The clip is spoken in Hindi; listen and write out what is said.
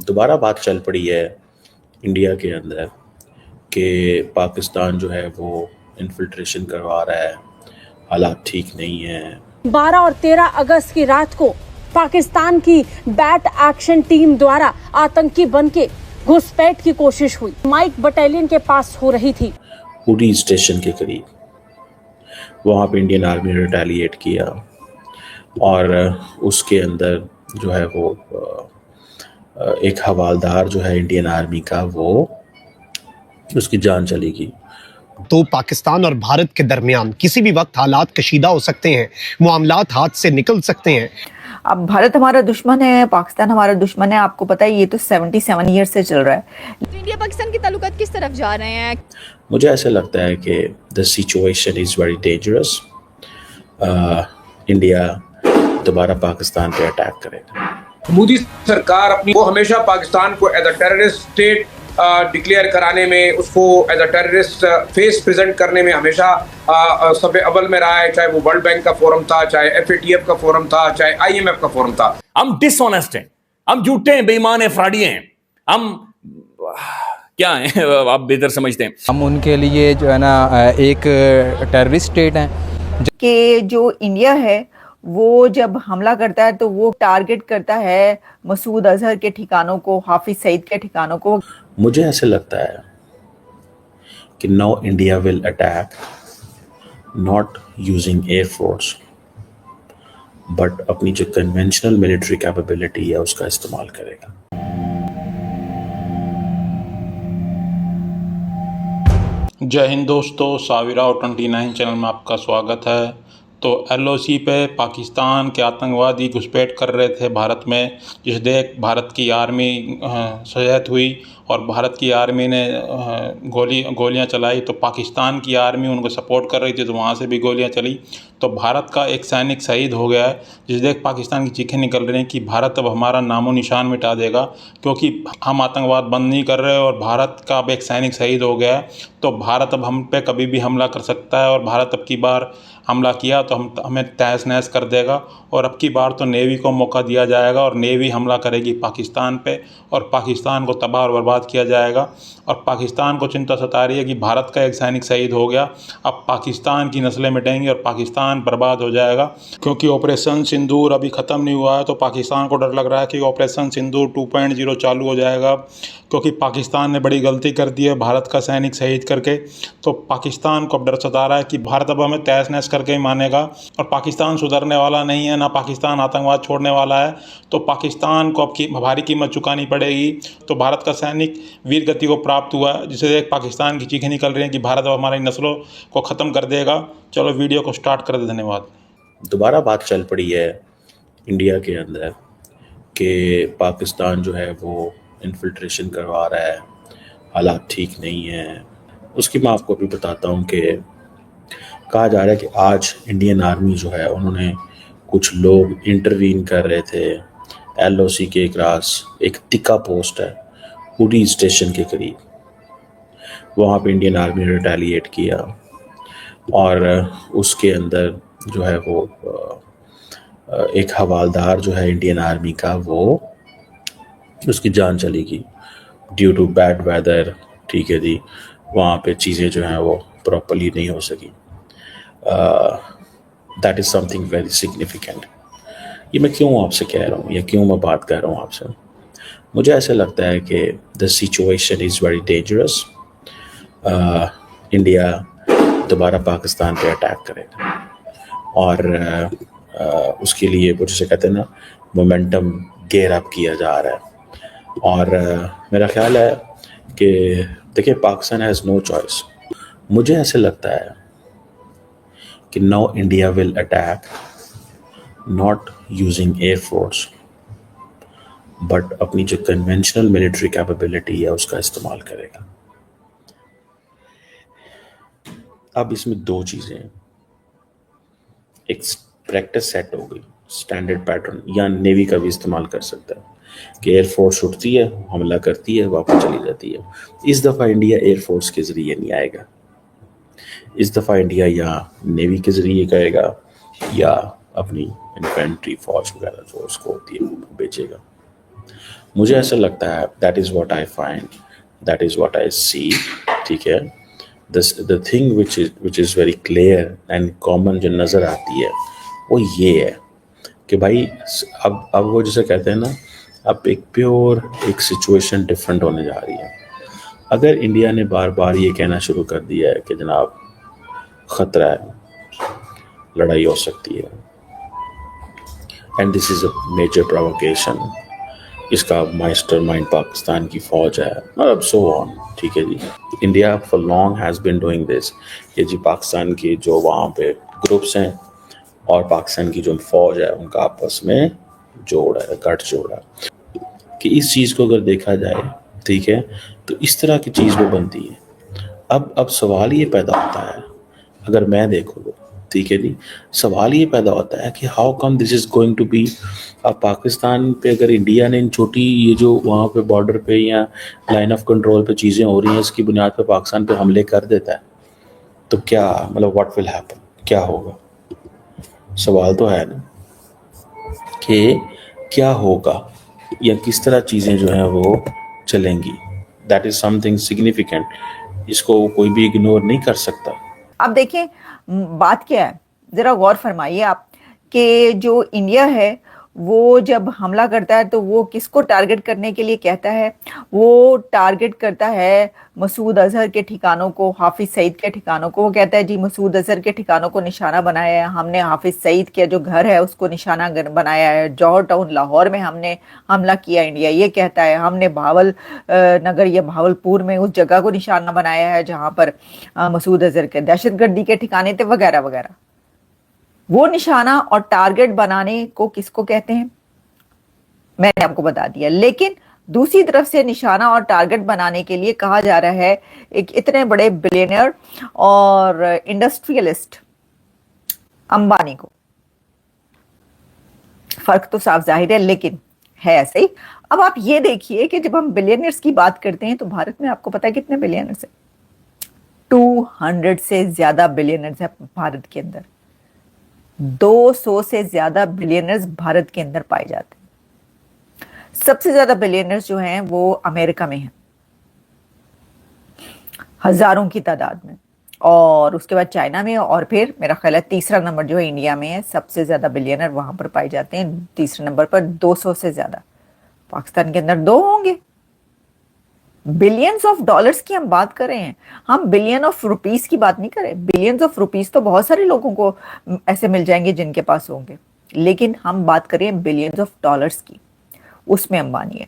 दोबारा बात चल पड़ी है इंडिया के अंदर कि पाकिस्तान जो है वो इन्फिल्ट्रेशन करवा रहा है, हालात ठीक नहीं है। 12 और 13 अगस्त की रात को पाकिस्तान की बैट एक्शन टीम द्वारा आतंकी बनके घुसपैठ की कोशिश हुई। माइक बटालियन के पास हो रही थी। उड़ी स्टेशन के करीब वहाँ पे इंडियन आर्मी ने रिटेलिएट किया और उसके अंदर जो है वो एक हवालदार जो है इंडियन आर्मी का वो उसकी जान चली गई। तो पाकिस्तान और भारत के दरमियान किसी भी वक्त हालात कशीदा हो सकते हैं, मामलात हाथ से निकल सकते हैं। अब भारत हमारा दुश्मन है, पाकिस्तान हमारा दुश्मन है, आपको पता है ये तो 77 ईयर से चल रहा है। इंडिया पाकिस्तान के ताल्लुकात किस तरफ जा रहे हैं? मुझे ऐसा लगता है कि the situation is very dangerous. India दोबारा पाकिस्तान पे अटैक करेगा। मोदी सरकार अपनी वो हमेशा पाकिस्तान को as a terrorist state declare कराने में, उसको as a terrorist face present करने में हमेशा सब अव्वल में रहा है, चाहे वो वर्ल्ड बैंक का फोरम था, चाहे FATF का फोरम था, चाहे IMF का फोरम था। हम डिसऑनेस्ट हैं, हम झूठे हैं, बेईमान हैं, फ्रॉडी हैं, हम क्या हैं आप बेहतर समझते हैं। हम उनके लिए जो है ना एक टेररिस्ट स्टेट हैं कि जो इंडिया है वो जब हमला करता है तो वो टारगेट करता है मसूद अजहर के ठिकानों को, हाफिज सईद के ठिकानों को। मुझे ऐसे लगता है कि now India will attack not using air force but अपनी जो कन्वेंशनल मिलिट्री कैपेबिलिटी है उसका इस्तेमाल करेगा। जय हिंद दोस्तों, साविराव 29 चैनल में आपका स्वागत है। तो LOC पे पाकिस्तान के आतंकवादी घुसपैठ कर रहे थे भारत में, जिस देख भारत की आर्मी सजहत हुई और भारत की आर्मी ने गोलियां चलाई, तो पाकिस्तान की आर्मी उनको सपोर्ट कर रही थी, तो वहाँ से भी गोलियां चली। तो भारत का एक सैनिक शहीद हो गया है, जिस देख पाकिस्तान की चीखें निकल रही हैं कि भारत अब हमारा नामो निशान मिटा देगा, क्योंकि हम आतंकवाद बंद नहीं कर रहे और भारत का अब एक सैनिक शहीद हो गया है। तो भारत अब हम पे कभी भी हमला कर सकता है और भारत अब की बार हमला किया तो हमें तहस नहस कर देगा। और अब की बार तो नेवी को मौका दिया जाएगा और नेवी हमला करेगी पाकिस्तान पे और पाकिस्तान को तबाह और बर्बाद किया जाएगा। और पाकिस्तान को चिंता सता रही है कि भारत का एक सैनिक शहीद हो गया, अब पाकिस्तान की नस्लें मिटेंगी और पाकिस्तान बर्बाद हो जाएगा। क्योंकि ऑपरेशन सिंदूर अभी ख़त्म नहीं हुआ है, तो पाकिस्तान को डर लग रहा है कि ऑपरेशन सिंदूर 2.0 चालू हो जाएगा, क्योंकि पाकिस्तान ने बड़ी गलती कर दी है भारत का सैनिक शहीद करके। तो पाकिस्तान को अब डर सता रहा है कि भारत अब हमें तहस नहस करके ही मानेगा और पाकिस्तान सुधरने वाला नहीं है, ना पाकिस्तान आतंकवाद छोड़ने वाला है। तो पाकिस्तान को अब की भारी कीमत चुकानी पड़ेगी। तो भारत का सैनिक वीर गति को प्राप्त हुआ है, जिसे देख पाकिस्तान की चीखें निकल रही हैं कि भारत अब हमारी नस्लों को ख़त्म कर देगा। चलो वीडियो को स्टार्ट कर दे। धन्यवाद। दोबारा बात चल पड़ी है इंडिया के अंदर कि पाकिस्तान जो है वो इन्फिल्ट्रेशन करवा रहा है, हालात ठीक नहीं है। उसकी मैं आपको अभी बताता हूँ कि कहा जा रहा है कि आज इंडियन आर्मी जो है उन्होंने कुछ लोग इंटरवीन कर रहे थे LOC के एक टिक्का पोस्ट है उड़ी स्टेशन के करीब, वहाँ पे इंडियन आर्मी ने रिटेलिएट किया और उसके अंदर जो है वो एक हवालदार जो है इंडियन आर्मी का वो उसकी जान चली गई ड्यू टू बैड वेदर। ठीक है जी, वहाँ पे चीज़ें जो हैं वो प्रॉपरली नहीं हो सकी। That is something very significant. ये मैं क्यों आपसे कह रहा हूँ या क्यों मैं बात कर रहा हूँ आपसे? मुझे ऐसा लगता है कि the situation is very dangerous. India दोबारा पाकिस्तान पे अटैक करेगा और उसके लिए वो जिसे कहते हैं ना, मोमेंटम गेयर अप किया जा रहा है। और मेरा ख्याल है कि देखिए, पाकिस्तान हैज़ नो चॉइस। मुझे ऐसे लगता है कि now India will attack not using air force but अपनी जो कन्वेंशनल मिलिट्री कैपेबिलिटी है उसका इस्तेमाल करेगा। अब इसमें दो चीज़ें हैं, एक प्रैक्टिस सेट हो गई, स्टैंडर्ड पैटर्न, या नेवी का भी इस्तेमाल कर सकता है कि एयरफोर्स उठती है, हमला करती है, वापस चली जाती है। इस दफ़ा इंडिया एयरफोर्स के ज़रिए नहीं आएगा, इस दफ़ा इंडिया या नेवी के ज़रिए करेगा या अपनी इन्फेंट्री फौज वगैरह जो उसको होती है बेचेगा। मुझे ऐसा लगता है, that is what I find, that is what I see, ठीक है। This the thing which is very clear and common जो नज़र आती है वो ये है कि भाई अब वो जैसे कहते हैं ना, अब एक प्योर एक सिचुएशन डिफरेंट होने जा रही है। अगर इंडिया ने बार बार ये कहना शुरू कर दिया है कि जनाब ख़तरा है, लड़ाई हो सकती है, and this is a major provocation, इसका मास्टर माइंड पाकिस्तान की फ़ौज है, मतलब सो ऑन, ठीक है जी। India for long has been doing this, ये जी पाकिस्तान के जो वहाँ पे ग्रुप्स हैं और पाकिस्तान की जो फ़ौज है उनका आपस में जोड़ है, गठजोड़ है, कि इस चीज़ को अगर देखा जाए, ठीक है, तो इस तरह की चीज़ वो बनती है। अब सवाल ये पैदा होता है, अगर मैं देखूँ तो, ठीक है जी, सवाल ये पैदा होता है कि how come this is going to be. अब पाकिस्तान पे अगर इंडिया ने इन छोटी ये जो वहाँ पे बॉर्डर पे या लाइन ऑफ कंट्रोल पे चीज़ें हो रही हैं, इसकी बुनियाद पे पाकिस्तान पे हमले कर देता है, तो क्या मतलब व्हाट विल हैपन, क्या होगा? सवाल तो है ना कि क्या होगा या किस तरह चीज़ें जो हैं वो चलेंगी। दैट इज़ समथिंग सिग्निफिकेंट, इसको कोई भी इग्नोर नहीं कर सकता। अब देखें बात क्या है, जरा गौर फरमाइए आप कि जो इंडिया है वो जब हमला करता है तो वो किसको टारगेट करने के लिए कहता है? वो टारगेट करता है मसूद अजहर के ठिकानों को, हाफिज सईद के ठिकानों को। वो कहता है जी मसूद अजहर के ठिकानों को निशाना बनाया है हमने, हाफिज सईद के जो घर है उसको निशाना बनाया है, जौहर टाउन लाहौर में हमने हमला किया इंडिया ये कहता है, हमने भावल नगर या भावलपुर में उस जगह को निशाना बनाया है जहां पर मसूद अजहर के दहशतगर्दी के ठिकाने थे वगैरह वगैरह। वो निशाना और टारगेट बनाने को किसको कहते हैं मैंने आपको बता दिया। लेकिन दूसरी तरफ से निशाना और टारगेट बनाने के लिए कहा जा रहा है एक इतने बड़े बिलियनर और इंडस्ट्रियलिस्ट अंबानी को। फर्क तो साफ जाहिर है लेकिन है ऐसे ही। अब आप ये देखिए कि जब हम बिलियनर्स की बात करते हैं तो भारत में आपको पता है कितने बिलियनर्स हैं? 200 से ज्यादा बिलियनर्स है भारत के अंदर। 200 से ज्यादा बिलियनर्स भारत के अंदर पाए जाते हैं। सबसे ज्यादा बिलियनर्स जो हैं वो अमेरिका में हैं, हजारों की तादाद में, और उसके बाद चाइना में, और फिर मेरा ख्याल है तीसरा नंबर जो है इंडिया में है। सबसे ज्यादा बिलियनर वहां पर पाए जाते हैं। तीसरे नंबर पर 200 से ज्यादा। पाकिस्तान के अंदर 2 होंगे। बिलियंस ऑफ डॉलर्स की हम बात कर रहे हैं, हम बिलियन ऑफ रुपीस की बात नहीं करें। बिलियंस ऑफ रुपीस तो बहुत सारे लोगों को ऐसे मिल जाएंगे जिनके पास होंगे, लेकिन हम बात करें बिलियंस ऑफ डॉलर्स की, उसमें अंबानी है।